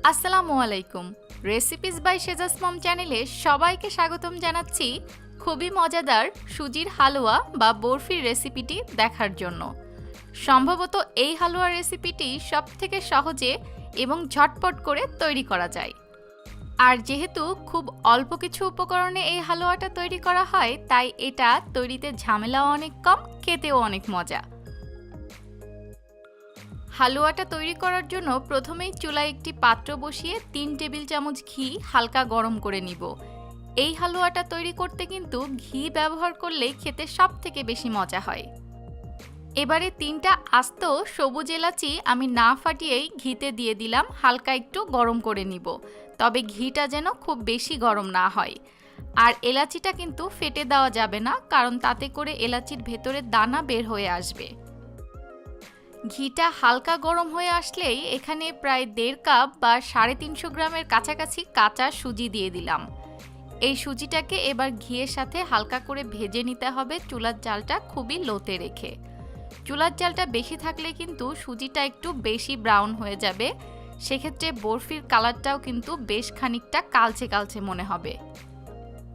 আসসালামু আলাইকুম। Recipes by সেজাস মম চ্যানেলে সবাইকে স্বাগতম জানাচ্ছি খুবই মজাদার সুজির হালুয়া বা বরফির রেসিপিটি দেখার জন্য। সম্ভবত এই হালুয়ার রেসিপিটি সবথেকে সহজে এবং ঝটপট করে তৈরি করা যায়। আর যেহেতু খুব অল্প কিছু উপকরণে এই হালুয়াটা তৈরি করা হয়, তাই এটা তৈরিতে ঝামেলাও অনেক কম, খেতেও অনেক মজা। হালুয়াটা তৈরি করার জন্য প্রথমেই চুলায় একটি পাত্র বসিয়ে ৩ টেবিল চামচ ঘি হালকা গরম করে নিব। এই হালুয়াটা তৈরি করতে কিন্তু ঘি ব্যবহার করলে খেতে সবথেকে বেশি মজা হয়। এবারে ৩টা আস্ত সবুজ এলাচি আমি না ফাটিয়েই ঘিতে দিয়ে দিলাম, হালকা একটু গরম করে নিব। তবে ঘিটা যেন খুব বেশি গরম না হয়। আর এলাচিটা কিন্তু ফেটে দেওয়া যাবে না, কারণ তাতে করে এলাচির ভেতরে দানা বের হয়ে আসবে। ঘিটা হালকা গরম হয়ে আসলেই এখানে প্রায় ১.৫ কাপ বা ৩৫০ গ্রামের কাছাকাছি কাঁচা সুজি দিয়ে দিলাম। এই সুজিটাকে এবার ঘিয়ের সাথে হালকা করে ভেজে নিতে হবে, চুলার জালটা খুবই লোতে রেখে। চুলার জালটা বেশি থাকলে কিন্তু সুজিটা একটু বেশি ব্রাউন হয়ে যাবে, সেক্ষেত্রে বরফির কালারটাও কিন্তু বেশ খানিকটা কালচে কালচে মনে হবে।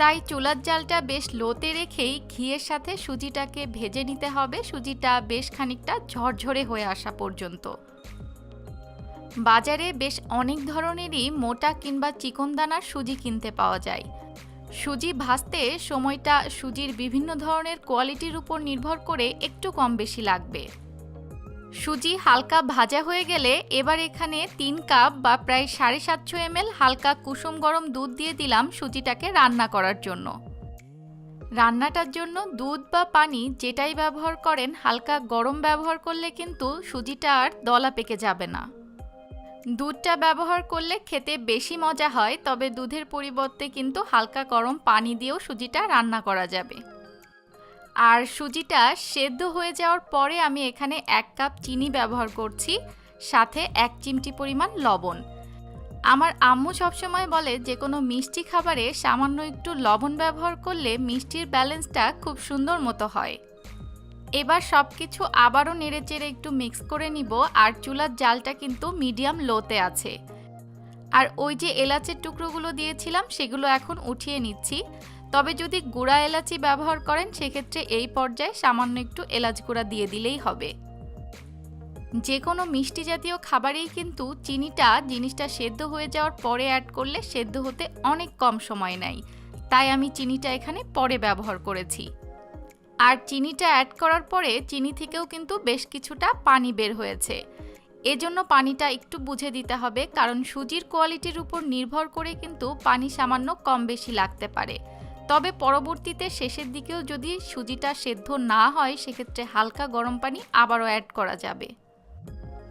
তাই চুলার জালটা বেশ লোতে রেখেই ঘিয়ের সাথে সুজিটাকে ভেজে নিতে হবে, সুজিটা বেশ খানিকটা ঝরঝরে হয়ে আসা পর্যন্ত। বাজারে বেশ অনেক ধরনেরই মোটা কিংবা চিকন দানার সুজি কিনতে পাওয়া যায়। সুজি ভাজতে সময়টা সুজির বিভিন্ন ধরনের কোয়ালিটির উপর নির্ভর করে একটু কম বেশি লাগবে। সুজি হালকা ভাজা হয়ে গেলে এবার এখানে ৩ কাপ বা প্রায় ৭৫০ ml হালকা কুসুম গরম দুধ দিয়ে দিলাম সুজিটাকে রান্না করার জন্য। রান্নাটার জন্য দুধ বা পানি যেটাই ব্যবহার করেন, হালকা গরম ব্যবহার করলে কিন্তু সুজিটা আর দলা পেকে যাবে না। দুধটা ব্যবহার করলে খেতে বেশি মজা হয়, তবে দুধের পরিবর্তে কিন্তু হালকা গরম পানি দিয়েও সুজিটা রান্না করা যাবে। আর সুজিটা সেদ্ধ হয়ে যাওয়ার পরে আমি এখানে ১ কাপ চিনি ব্যবহার করছি, সাথে ১ চিমটি পরিমাণ লবণ। আমার আম্মু সবসময় বলে যে কোনো মিষ্টি খাবারে সামান্য একটু লবণ ব্যবহার করলে মিষ্টির ব্যালেন্সটা খুব সুন্দর মতো হয়। এবার সব কিছু আবারও নেড়েচেড়ে একটু মিক্স করে নিব, আর চুলার জালটা কিন্তু মিডিয়াম লোতে আছে। আর ওই যে এলাচের টুকরোগুলো দিয়েছিলাম সেগুলো এখন উঠিয়ে নিচ্ছি। তবে যদি গুঁড়া এলাচি ব্যবহার করেন সেক্ষেত্রে এই পর্যায়ে সামান্য একটু এলাচ গুঁড়া দিয়ে দিলেই হবে। যে কোনো মিষ্টি জাতীয় খাবারেই কিন্তু চিনিটা জিনিসটা সেদ্ধ হয়ে যাওয়ার পরে অ্যাড করলে সেদ্ধ হতে অনেক কম সময় নেয়, তাই আমি চিনিটা এখানে পরে ব্যবহার করেছি। আর চিনিটা অ্যাড করার পরে চিনি থেকেও কিন্তু বেশ কিছুটা পানি বের হয়েছে। এজন্য পানিটা একটু বুঝে দিতে হবে, কারণ সুজির কোয়ালিটির উপর নির্ভর করে কিন্তু পানি সামান্য কম বেশি লাগতে পারে। তবে পরবর্তীতে শেষের দিকেও যদি সুজিটা সেদ্ধ না হয় সেক্ষেত্রে হালকা গরম পানি আবারও অ্যাড করা যাবে।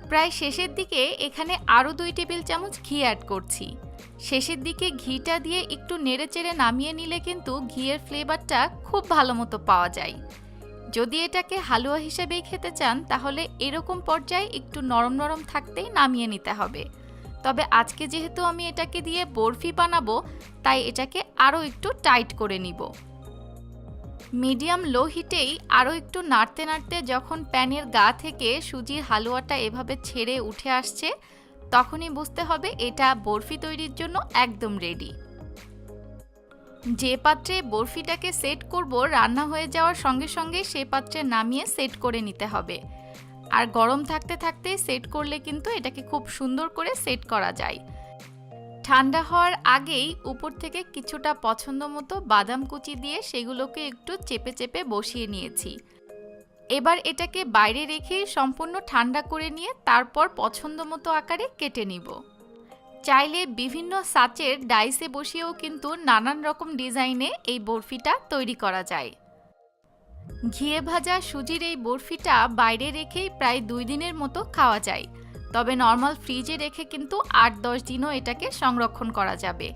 প্রায় শেষের দিকে এখানে আরও ২ টেবিল চামচ ঘি অ্যাড করছি। শেষের দিকে ঘিটা দিয়ে একটু নেড়েচেড়ে নামিয়ে নিলে কিন্তু ঘিয়ের ফ্লেভারটা খুব ভালো মতো পাওয়া যায়। যদি এটাকে হালুয়া হিসেবেই খেতে চান তাহলে এরকম পর্যায়ে একটু নরম নরম থাকতেই নামিয়ে নিতে হবে। তবে আজকে যেহেতু আমি এটাকে দিয়ে বরফি বানাবো, তাই এটাকে আরও একটু টাইট করে নিব। মিডিয়াম লো হিটেই আরও একটু নাড়তে নাড়তে যখন প্যানের গা থেকে সুজির হালুয়াটা এভাবে ছেড়ে উঠে আসছে, তখনই বুঝতে হবে এটা বরফি তৈরির জন্য একদম রেডি। যে পাত্রে বরফিটাকে সেট করব, রান্না হয়ে যাওয়ার সঙ্গে সঙ্গে সে পাত্রে নামিয়ে সেট করে নিতে হবে। আর গরম থাকতে থাকতে সেট করলে কিন্তু এটাকে খুব সুন্দর করে সেট করা যায়। ঠান্ডা হওয়ার আগেই উপর থেকে কিছুটা পছন্দ মতো বাদাম কুচি দিয়ে সেগুলোকে একটু চেপে চেপে বসিয়ে নিয়েছি। এবার এটাকে বাইরে রেখে সম্পূর্ণ ঠান্ডা করে নিয়ে তারপর পছন্দ মতো আকারে কেটে নিব। চাইলে বিভিন্ন সাচের ডাইসে বসিয়েও কিন্তু নানান রকম ডিজাইনে এই বরফিটা তৈরি করা যায়। ঘিয়ে ভাজা সুজির এই বরফিটা বাইরে রেখেই প্রায় ২ দিনের মতো খাওয়া যায়, তবে নর্মাল ফ্রিজে রেখে কিন্তু ৮-১০ দিনও এটাকে সংরক্ষণ করা যাবে।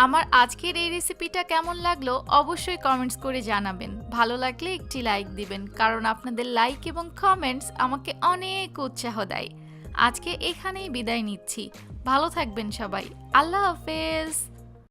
আমার আজকের এই রেসিপিটা কেমন লাগলো অবশ্যই কমেন্টস করে জানাবেন। ভালো লাগলে একটি লাইক দিবেন, কারণ আপনাদের লাইক এবং কমেন্টস আমাকে অনেক উৎসাহ দেয়। আজকে এখানেই বিদায় নিচ্ছি। ভালো থাকবেন সবাই। আল্লাহ হাফেজ।